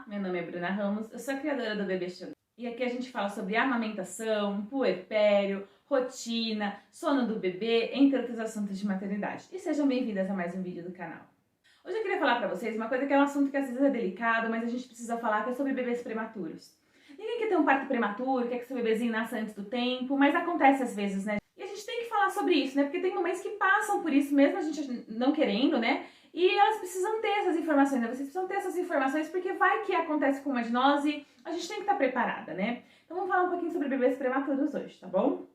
meu nome é Bruna Ramos, eu sou a criadora do Bebê Chorando. E aqui a gente fala sobre amamentação, puerpério, rotina, sono do bebê, entre outros assuntos de maternidade. E sejam bem-vindas a mais um vídeo do canal. Hoje eu queria falar pra vocês uma coisa que é um assunto que às vezes é delicado, mas a gente precisa falar, que é sobre bebês prematuros. Ninguém quer ter um parto prematuro, quer que seu bebezinho nasça antes do tempo, mas acontece às vezes, né? E a gente tem que falar sobre isso, né? Porque tem mamães que passam por isso mesmo, a gente não querendo, né? E elas precisam ter essas informações, né? Vocês precisam ter essas informações porque vai que acontece com uma de nós e a gente tem que estar preparada, né? Então vamos falar um pouquinho sobre bebês prematuros hoje, tá bom?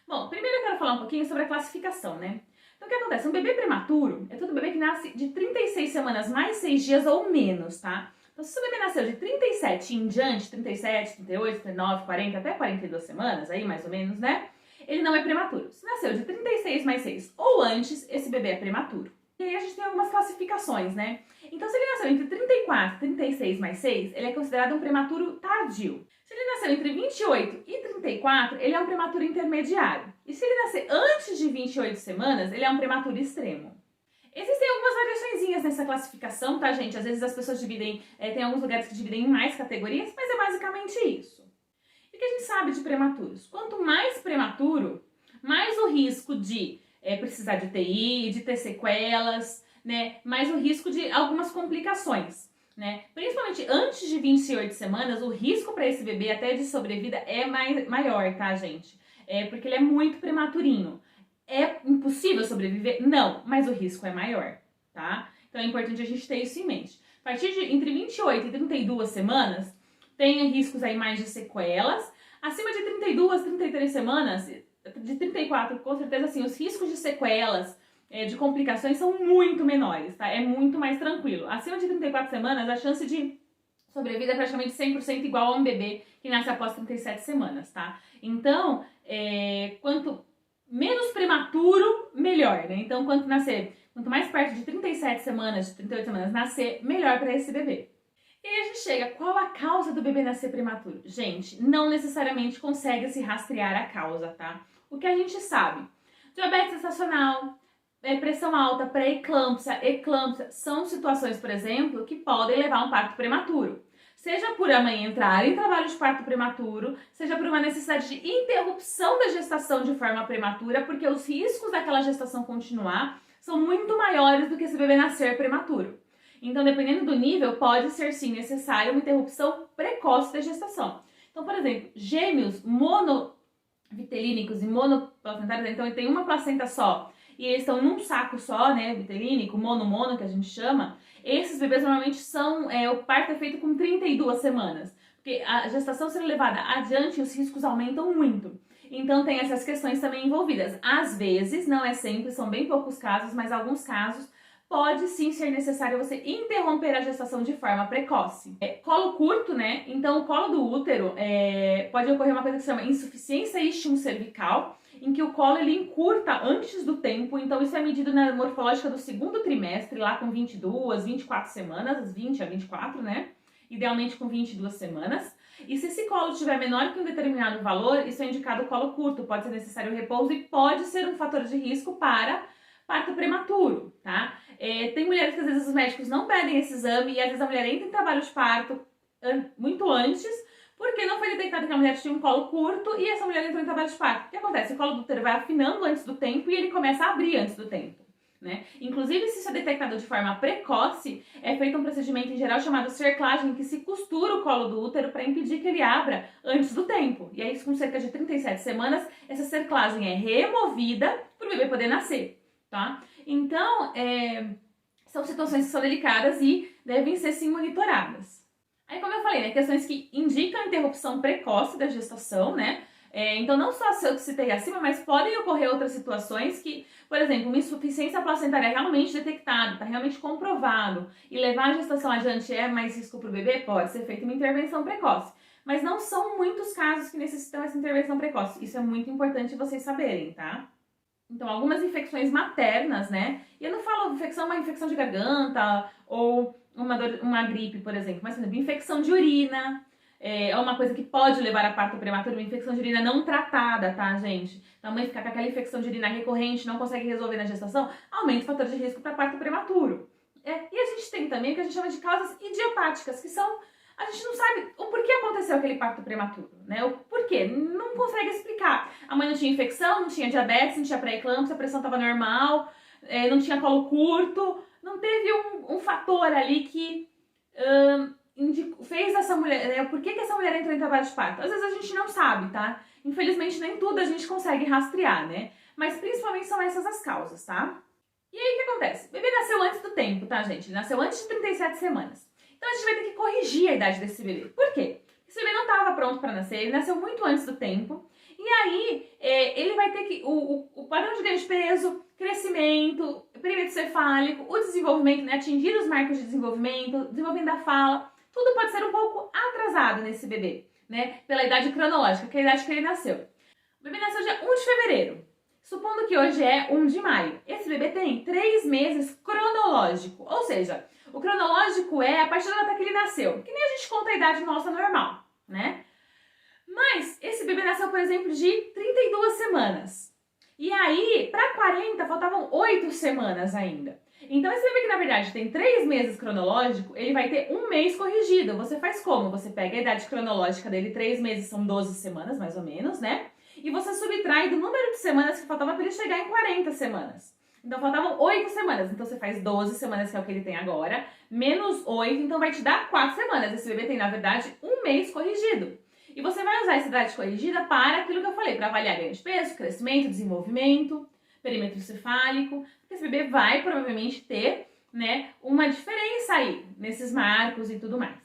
Bom, primeiro eu quero falar um pouquinho sobre a classificação, né? Então o que acontece? Um bebê prematuro é todo bebê que nasce de 36 semanas mais 6 dias ou menos, tá? Então se o seu bebê nasceu de 37 em diante, 37, 38, 39, 40, até 42 semanas, aí mais ou menos, né? Ele não é prematuro. Se nasceu de 36 mais 6 ou antes, esse bebê é prematuro. E aí a gente tem algumas classificações, né? Então, se ele nasceu entre 34 e 36 mais 6, ele é considerado um prematuro tardio. Se ele nasceu entre 28 e 34, ele é um prematuro intermediário. E se ele nascer antes de 28 semanas, ele é um prematuro extremo. Existem algumas variaçõezinhas nessa classificação, tá, gente? Às vezes as pessoas dividem, tem alguns lugares que dividem em mais categorias, mas é basicamente isso. E o que a gente sabe de prematuros? Quanto mais prematuro, mais o risco de precisar de UTI, de ter sequelas, né? Mais o risco de algumas complicações, né? Principalmente antes de 28 semanas, o risco para esse bebê até de sobrevida é maior, tá, gente? Porque ele é muito prematurinho. É impossível sobreviver? Não, mas o risco é maior, tá? Então é importante a gente ter isso em mente. A partir de entre 28 e 32 semanas, tem riscos aí mais de sequelas. Acima de 32, 33 semanas, de 34, com certeza, assim, os riscos de sequelas, de complicações são muito menores, tá? É muito mais tranquilo. Acima de 34 semanas, a chance de sobrevida é praticamente 100% igual a um bebê que nasce após 37 semanas, tá? Então, quanto menos prematuro, melhor, né? Então, quanto mais perto de 37 semanas, de 38 semanas nascer, melhor para esse bebê. E aí a gente chega, qual a causa do bebê nascer prematuro? Gente, não necessariamente consegue se rastrear a causa, tá? O que a gente sabe? Diabetes gestacional, pressão alta, pré-eclâmpsia, eclâmpsia, são situações, por exemplo, que podem levar a um parto prematuro. Seja por a mãe entrar em trabalho de parto prematuro, seja por uma necessidade de interrupção da gestação de forma prematura, porque os riscos daquela gestação continuar são muito maiores do que esse bebê nascer prematuro. Então, dependendo do nível, pode ser sim necessária uma interrupção precoce da gestação. Então, por exemplo, gêmeos monovitelínicos e monoplacentários, então tem uma placenta só e eles estão num saco só, né, vitelínico, mono, que a gente chama, esses bebês normalmente são, o parto é feito com 32 semanas, porque a gestação sendo levada adiante, os riscos aumentam muito. Então tem essas questões também envolvidas. Às vezes, não é sempre, são bem poucos casos, mas alguns casos, pode sim ser necessário você interromper a gestação de forma precoce. Colo curto, né? Então o colo do útero pode ocorrer uma coisa que se chama insuficiência istmo-cervical, em que o colo ele encurta antes do tempo, então isso é medido na morfológica do segundo trimestre, lá com 22, 24 semanas, 20 a 24, né? Idealmente com 22 semanas. E se esse colo estiver menor que um determinado valor, isso é indicado colo curto, pode ser necessário repouso e pode ser um fator de risco para parto prematuro, tá? Tem mulheres que às vezes os médicos não pedem esse exame e às vezes a mulher entra em trabalho de parto muito antes, porque não foi detectado que a mulher tinha um colo curto e essa mulher entrou em trabalho de parto. O que acontece? O colo do útero vai afinando antes do tempo e ele começa a abrir antes do tempo, né? Inclusive, se isso é detectado de forma precoce, é feito um procedimento em geral chamado cerclagem, que se costura o colo do útero para impedir que ele abra antes do tempo. E aí, com cerca de 37 semanas, essa cerclagem é removida para o bebê poder nascer, tá? Então, são situações que são delicadas e devem ser sim monitoradas. Aí, como eu falei, né, questões que indicam a interrupção precoce da gestação, né? Então, não só as que eu citei acima, mas podem ocorrer outras situações que, por exemplo, uma insuficiência placentária é realmente detectada, está realmente comprovado, e levar a gestação adiante é mais risco para o bebê, pode ser feita uma intervenção precoce. Mas não são muitos casos que necessitam essa intervenção precoce. Isso é muito importante vocês saberem, tá? Então, algumas infecções maternas, né? E eu não falo uma infecção de garganta ou uma gripe, por exemplo, mas, por exemplo, infecção de urina é uma coisa que pode levar a parto prematuro, uma infecção de urina não tratada, tá, gente? Então, a mãe ficar com aquela infecção de urina recorrente, não consegue resolver na gestação, aumenta o fator de risco para parto prematuro. E a gente tem também o que a gente chama de causas idiopáticas, que são a gente não sabe o porquê aconteceu aquele parto prematuro, né? O porquê, não consegue explicar. A mãe não tinha infecção, não tinha diabetes, não tinha pré-eclâmpsia, a pressão estava normal, não tinha colo curto, não teve um fator ali que fez essa mulher, né? Por que essa mulher entrou em trabalho de parto? Às vezes a gente não sabe, tá? Infelizmente nem tudo a gente consegue rastrear, né? Mas principalmente são essas as causas, tá? E aí o que acontece? O bebê nasceu antes do tempo, tá, gente? Ele nasceu antes de 37 semanas. Então a gente vai ter que corrigir a idade desse bebê. Por quê? Esse bebê não estava pronto para nascer, ele nasceu muito antes do tempo. E aí ele vai ter que... O padrão de ganho de peso, crescimento, perímetro cefálico, o desenvolvimento, né? Atingir os marcos de desenvolvimento da fala, tudo pode ser um pouco atrasado nesse bebê, né? Pela idade cronológica, que é a idade que ele nasceu. O bebê nasceu dia 1 de fevereiro. Supondo que hoje é 1 de maio. Esse bebê tem 3 meses cronológico. Ou seja, o cronológico é a partir da data que ele nasceu. Que nem a gente conta a idade nossa normal, né? Mas esse bebê nasceu, por exemplo, de 32 semanas. E aí, para 40, faltavam 8 semanas ainda. Então, esse bebê que, na verdade, tem 3 meses cronológico, ele vai ter 1 mês corrigido. Você faz como? Você pega a idade cronológica dele, 3 meses são 12 semanas, mais ou menos, né? E você subtrai do número de semanas que faltava para ele chegar em 40 semanas. Então, faltavam 8 semanas. Então, você faz 12 semanas, que é o que ele tem agora, menos 8, então vai te dar 4 semanas. Esse bebê tem, na verdade, 1 mês corrigido. E você vai usar essa idade corrigida para aquilo que eu falei, para avaliar ganho de peso, crescimento, desenvolvimento, perímetro cefálico, porque esse bebê vai provavelmente ter, né, uma diferença aí nesses marcos e tudo mais.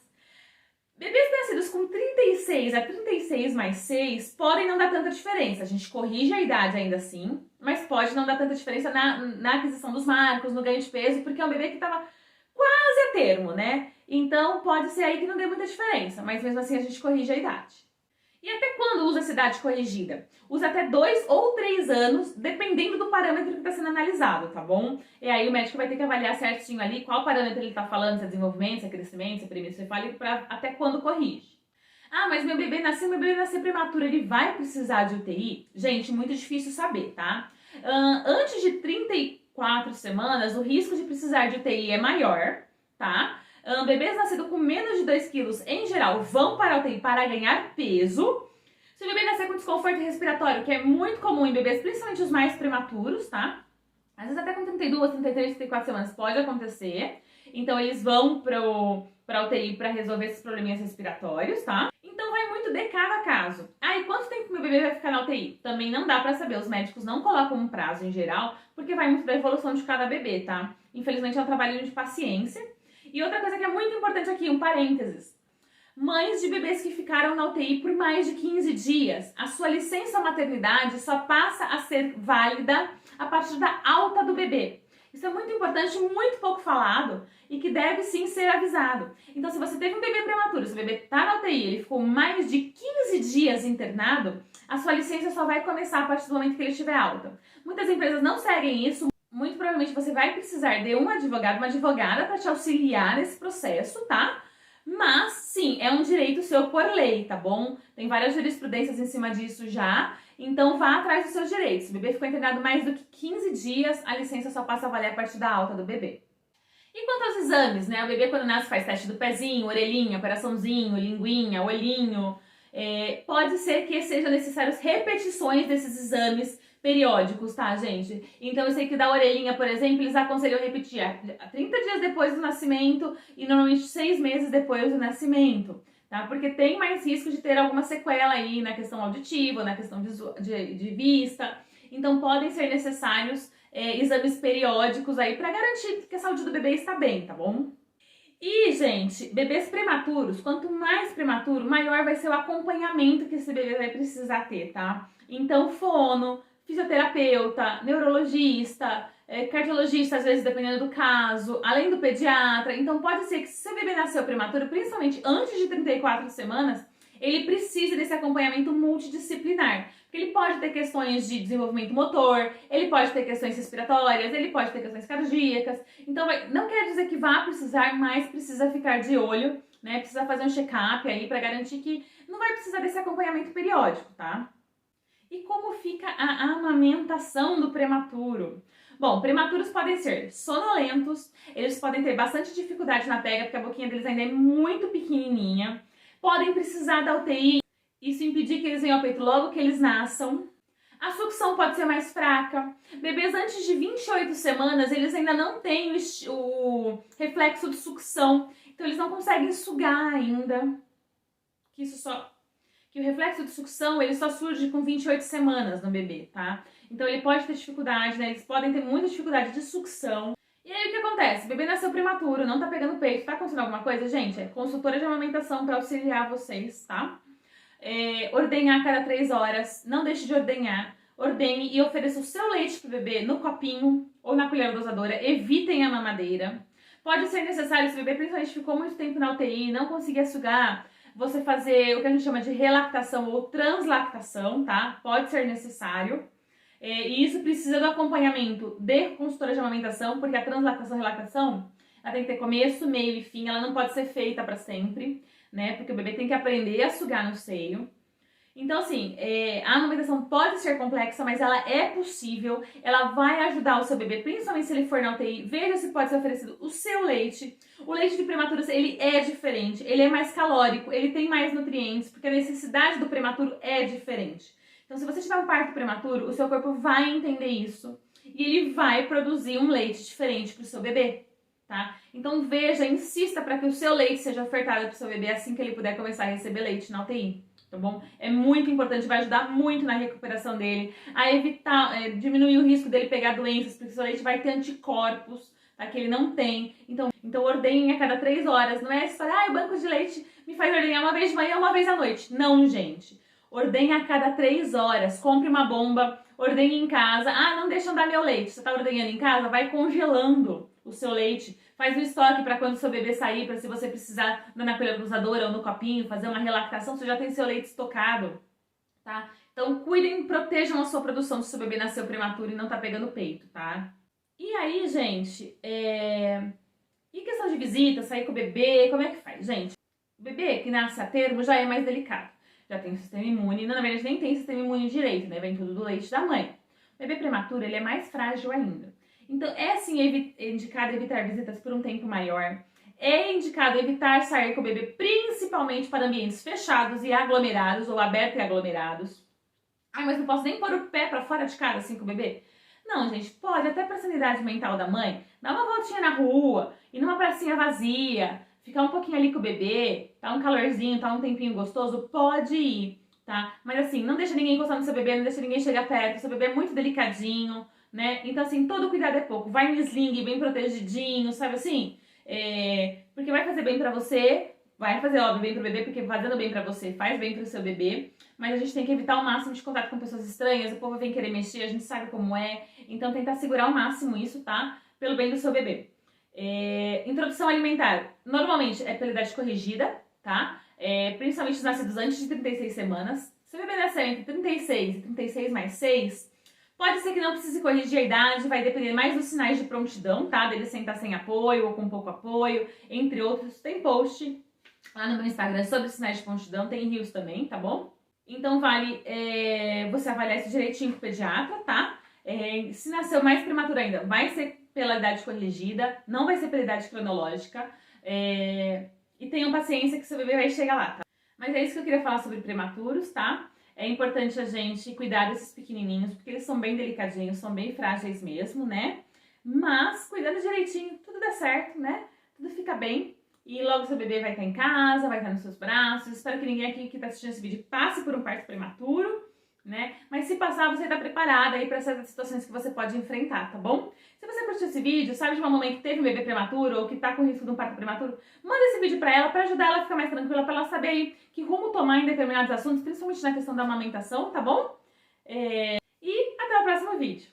Bebês nascidos com 36 a 36 mais 6 podem não dar tanta diferença. A gente corrige a idade ainda assim, mas pode não dar tanta diferença na aquisição dos marcos, no ganho de peso, porque é um bebê que estava quase a termo, né? Então pode ser aí que não dê muita diferença, mas mesmo assim a gente corrige a idade. E até quando usa essa idade corrigida? Usa até 2 ou 3 anos, dependendo do parâmetro que está sendo analisado, tá bom? E aí o médico vai ter que avaliar certinho ali qual parâmetro ele está falando, se é desenvolvimento, se é crescimento, se é perímetro cefálico, para até quando corrige. Ah, mas meu bebê nasceu prematuro, ele vai precisar de UTI? Gente, muito difícil saber, tá? Antes de 34 semanas, o risco de precisar de UTI é maior, tá? Bebês nascidos com menos de 2 quilos, em geral, vão para a UTI para ganhar peso. Se o bebê nascer com desconforto respiratório, que é muito comum em bebês, principalmente os mais prematuros, tá? Às vezes até com 32, 33, 34 semanas pode acontecer. Então eles vão para a UTI para resolver esses probleminhas respiratórios, tá? Então vai muito de cada caso. Ah, e quanto tempo meu bebê vai ficar na UTI? Também não dá para saber, os médicos não colocam um prazo em geral, porque vai muito da evolução de cada bebê, tá? Infelizmente é um trabalho de paciência. E outra coisa que é muito importante aqui, um parênteses. Mães de bebês que ficaram na UTI por mais de 15 dias, a sua licença maternidade só passa a ser válida a partir da alta do bebê. Isso é muito importante, muito pouco falado e que deve sim ser avisado. Então, se você teve um bebê prematuro, se o bebê está na UTI, ele ficou mais de 15 dias internado, a sua licença só vai começar a partir do momento que ele estiver alta. Muitas empresas não seguem isso. Muito provavelmente você vai precisar de um advogado, uma advogada para te auxiliar nesse processo, tá? Mas, sim, é um direito seu por lei, tá bom? Tem várias jurisprudências em cima disso já, então vá atrás dos seus direitos. Se o bebê ficou internado mais do que 15 dias, a licença só passa a valer a partir da alta do bebê. E quanto aos exames, né? O bebê quando nasce faz teste do pezinho, orelhinha, coraçãozinho, linguinha, olhinho. Pode ser que sejam necessárias repetições desses exames periódicos, tá, gente? Então eu sei que da orelhinha, por exemplo, eles aconselham repetir a 30 dias depois do nascimento e normalmente 6 meses depois do nascimento, tá? Porque tem mais risco de ter alguma sequela aí na questão auditiva, na questão de vista. Então podem ser necessários exames periódicos aí para garantir que a saúde do bebê está bem, tá bom? E, gente, bebês prematuros, quanto mais prematuro, maior vai ser o acompanhamento que esse bebê vai precisar ter, tá? Então, fono, fisioterapeuta, neurologista, cardiologista, às vezes, dependendo do caso, além do pediatra. Então, pode ser que se seu bebê nasceu prematuro, principalmente antes de 34 semanas, ele precise desse acompanhamento multidisciplinar. Porque ele pode ter questões de desenvolvimento motor, ele pode ter questões respiratórias, ele pode ter questões cardíacas. Então, não quer dizer que vá precisar, mas precisa ficar de olho, né? Precisa fazer um check-up aí para garantir que não vai precisar desse acompanhamento periódico, tá? E como fica a amamentação do prematuro? Bom, prematuros podem ser sonolentos, eles podem ter bastante dificuldade na pega, porque a boquinha deles ainda é muito pequenininha. Podem precisar da UTI, isso impedir que eles venham ao peito logo que eles nasçam. A sucção pode ser mais fraca. Bebês antes de 28 semanas, eles ainda não têm o reflexo de sucção, então eles não conseguem sugar ainda. Que o reflexo de sucção, ele só surge com 28 semanas no bebê, tá? Então ele pode ter dificuldade, né? Eles podem ter muita dificuldade de sucção. E aí o que acontece? O bebê nasceu prematuro, não tá pegando peito, tá acontecendo alguma coisa? Gente, é consultora de amamentação pra auxiliar vocês, tá? Ordenhar a cada 3 horas, não deixe de ordenhar. Ordenhe e ofereça o seu leite pro bebê no copinho ou na colher dosadora. Evitem a mamadeira. Pode ser necessário, se o bebê principalmente ficou muito tempo na UTI, não conseguia sugar, você fazer o que a gente chama de relactação ou translactação, tá? Pode ser necessário. E isso precisa do acompanhamento de consultora de amamentação, porque a translactação e relactação, ela tem que ter começo, meio e fim, ela não pode ser feita para sempre, né? Porque o bebê tem que aprender a sugar no seio. Então, assim, a amamentação pode ser complexa, mas ela é possível, ela vai ajudar o seu bebê, principalmente se ele for na UTI. Veja se pode ser oferecido o seu leite. O leite de prematuros, ele é diferente, ele é mais calórico, ele tem mais nutrientes, porque a necessidade do prematuro é diferente. Então, se você tiver um parto prematuro, o seu corpo vai entender isso e ele vai produzir um leite diferente para o seu bebê, tá? Então, veja, insista para que o seu leite seja ofertado para o seu bebê assim que ele puder começar a receber leite na UTI. Tá bom? É muito importante, vai ajudar muito na recuperação dele, a evitar, diminuir o risco dele pegar doenças, porque o seu leite vai ter anticorpos, tá? Que ele não tem. Então ordenhem a cada 3 horas, não é só, o banco de leite me faz ordenhar uma vez de manhã, uma vez à noite. Não, gente. Ordenhe a cada 3 horas, compre uma bomba, ordenhe em casa. Não deixa andar meu leite. Você tá ordenhando em casa, vai congelando o seu leite. Faz um estoque para quando o seu bebê sair, para se você precisar na colher dosadora ou no copinho, fazer uma relactação, você já tem seu leite estocado, tá? Então cuidem, protejam a sua produção se o seu bebê nasceu prematuro e não tá pegando peito, tá? E aí, gente, e questão de visita, sair com o bebê, como é que faz? Gente, o bebê que nasce a termo já é mais delicado. Já tem o sistema imune, na verdade nem tem sistema imune direito, né? Vem tudo do leite da mãe. O bebê prematuro, ele é mais frágil ainda. Então, é sim indicado evitar visitas por um tempo maior. É indicado evitar sair com o bebê, principalmente para ambientes fechados e aglomerados, ou abertos e aglomerados. Mas não posso nem pôr o pé para fora de casa assim com o bebê? Não, gente, pode, até para a sanidade mental da mãe, dar uma voltinha na rua, ir numa pracinha vazia, ficar um pouquinho ali com o bebê, tá um calorzinho, tá um tempinho gostoso, pode ir, tá? Mas assim, não deixa ninguém encostar no seu bebê, não deixa ninguém chegar perto, seu bebê é muito delicadinho, né? Então, assim, todo cuidado é pouco. Vai no sling, bem protegidinho, sabe assim? Porque vai fazer bem pra você, vai fazer, óbvio, bem pro bebê, porque fazendo bem pra você faz bem pro seu bebê. Mas a gente tem que evitar o máximo de contato com pessoas estranhas, o povo vem querer mexer, a gente sabe como é. Então, tentar segurar ao máximo isso, tá? Pelo bem do seu bebê. Introdução alimentar, normalmente é pela idade corrigida, tá? Principalmente os nascidos antes de 36 semanas. Se o bebê nasceu entre 36 e 36 mais 6... Pode ser que não precise corrigir a idade, vai depender mais dos sinais de prontidão, tá? Dele sentar sem apoio ou com pouco apoio, entre outros. Tem post lá no meu Instagram sobre sinais de prontidão, tem rios também, tá bom? Então vale você avaliar isso direitinho com o pediatra, tá? Se nasceu mais prematuro ainda, vai ser pela idade corrigida, não vai ser pela idade cronológica. E tenham paciência que seu bebê vai chegar lá, tá? Mas é isso que eu queria falar sobre prematuros, tá? É importante a gente cuidar desses pequenininhos, porque eles são bem delicadinhos, são bem frágeis mesmo, né? Mas, cuidando direitinho, tudo dá certo, né? Tudo fica bem. E logo seu bebê vai estar em casa, vai estar nos seus braços. Espero que ninguém aqui que está assistindo esse vídeo passe por um parto prematuro, né? Mas se passar, você está preparada aí para essas situações que você pode enfrentar, tá bom? Se você curtiu esse vídeo, sabe de uma mãe que teve um bebê prematuro ou que tá com risco de um parto prematuro, manda esse vídeo para ela, para ajudar ela a ficar mais tranquila, para ela saber aí que rumo tomar em determinados assuntos, principalmente na questão da amamentação, tá bom? E até o próximo vídeo.